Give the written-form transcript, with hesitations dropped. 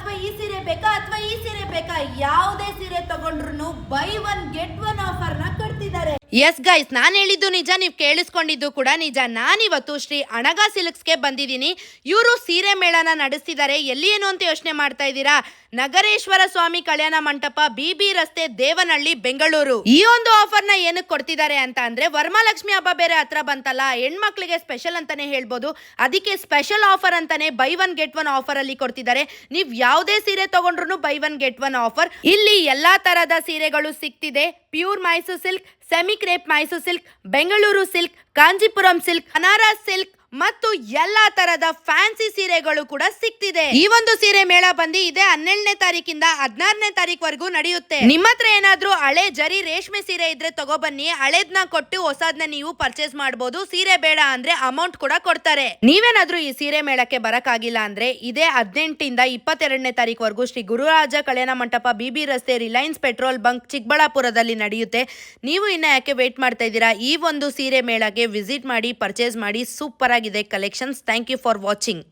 ಅಥವಾ ಈ ಸೀರೆ ಬೇಕಾ ಅಥವಾ ಈ ಸೀರೆ ಬೇಕಾ, ಯಾವುದೇ ಸೀರೆ ತಗೊಂಡ್ರು buy one get one offer ನ ಕೊಡ್ತಿದ್ದಾರೆ. ಎಸ್ ಗೈಸ್, ನಾನು ಹೇಳಿದ್ದು ನಿಜ, ನೀವು ಕೇಳಿಸ್ಕೊಂಡಿದ್ದು ಕೂಡ ನಿಜ. ನಾನಿವತ್ತು ಶ್ರೀ ಅಣಗ ಸಿಲ್ಕ್ಸ್ಗೆ ಬಂದಿದ್ದೀನಿ. ಇವರು ಸೀರೆ ಮೇಳನ ನಡೆಸ್ತಿದ್ದಾರೆ. ಎಲ್ಲಿ ಏನು ಅಂತ ಯೋಚನೆ ಮಾಡ್ತಾ ಇದ್ದೀರಾ? ನಗರೇಶ್ವರ ಸ್ವಾಮಿ ಕಲ್ಯಾಣ ಮಂಟಪ, BB ರಸ್ತೆ, ದೇವನಹಳ್ಳಿ, ಬೆಂಗಳೂರು. ಈ ಒಂದು ಆಫರ್ ನ ಏನಕ್ಕೆ ಕೊಡ್ತಿದ್ದಾರೆ ಅಂತ ಅಂದ್ರೆ, ವರಮಹಾಲಕ್ಷ್ಮಿ ಹಬ್ಬ ಬೇರೆ ಹತ್ರ ಬಂತಲ್ಲ, ಹೆಣ್ಮಕ್ಳಿಗೆ ಸ್ಪೆಷಲ್ ಅಂತಾನೆ ಹೇಳ್ಬೋದು. ಅದಕ್ಕೆ ಸ್ಪೆಷಲ್ ಆಫರ್ ಅಂತಾನೆ buy one get one offer ಅಲ್ಲಿ ಕೊಡ್ತಿದ್ದಾರೆ. ನೀವು ಯಾವುದೇ ಸೀರೆ ತಗೊಂಡ್ರು buy one get one offer. ಇಲ್ಲಿ ಎಲ್ಲಾ ತರದ ಸೀರೆಗಳು ಸಿಗ್ತಿದೆ. Pure Mysuru silk, semi crepe Mysuru silk, Bengaluru silk, Kanchipuram silk, Banaras silk ಮತ್ತು ಎಲ್ಲಾ ತರದ ಫ್ಯಾನ್ಸಿ ಸೀರೆಗಳು ಕೂಡ ಸಿಗ್ತಿದೆ. ಈ ಒಂದು ಸೀರೆ ಮೇಳ ಬಂದು ಇದೆ 17ನೇ ತಾರೀಕಿಂದ 16ನೇ ತಾರೀಕುವರೆಗೂ ನಡೆಯುತ್ತೆ. ನಿಮ್ಮ ಹತ್ರ ಏನಾದ್ರೂ ಹಳೆ ಜರಿ ರೇಷ್ಮೆ ಸೀರೆ ಇದ್ರೆ ತಗೊಬನ್ನಿ. ಹಳೇದ್ನ ಕೊಟ್ಟು ಹೊಸದ್ನ ನೀವು ಪರ್ಚೇಸ್ ಮಾಡಬಹುದು. ಸೀರೆ ಬೇಡ ಅಂದ್ರೆ ಅಮೌಂಟ್ ಕೂಡ ಕೊಡ್ತಾರೆ. ನೀವೇನಾದ್ರೂ ಈ ಸೀರೆ ಮೇಳಕ್ಕೆ ಬರಕಾಗಿಲ್ಲ ಅಂದ್ರೆ ಇದೇ 18ರಿಂದ 22ನೇ ತಾರೀಕುವರೆಗೂ ಶ್ರೀ ಗುರುರಾಜ ಕಲ್ಯಾಣ ಮಂಟಪ, BB ರಸ್ತೆ, ರಿಲಯನ್ಸ್ ಪೆಟ್ರೋಲ್ ಬಂಕ್, ಚಿಕ್ಕಬಳ್ಳಾಪುರದಲ್ಲಿ ನಡೆಯುತ್ತೆ. ನೀವು ಇನ್ನ ಯಾಕೆ ವೇಟ್ ಮಾಡ್ತಾ ಇದ್ದೀರಾ? ಈ ಒಂದು ಸೀರೆ ಮೇಳಗೆ ವಿಸಿಟ್ ಮಾಡಿ, ಪರ್ಚೇಸ್ ಮಾಡಿ. ಸೂಪರ್ ಆಗಿದೆ collections. Thank you for watching.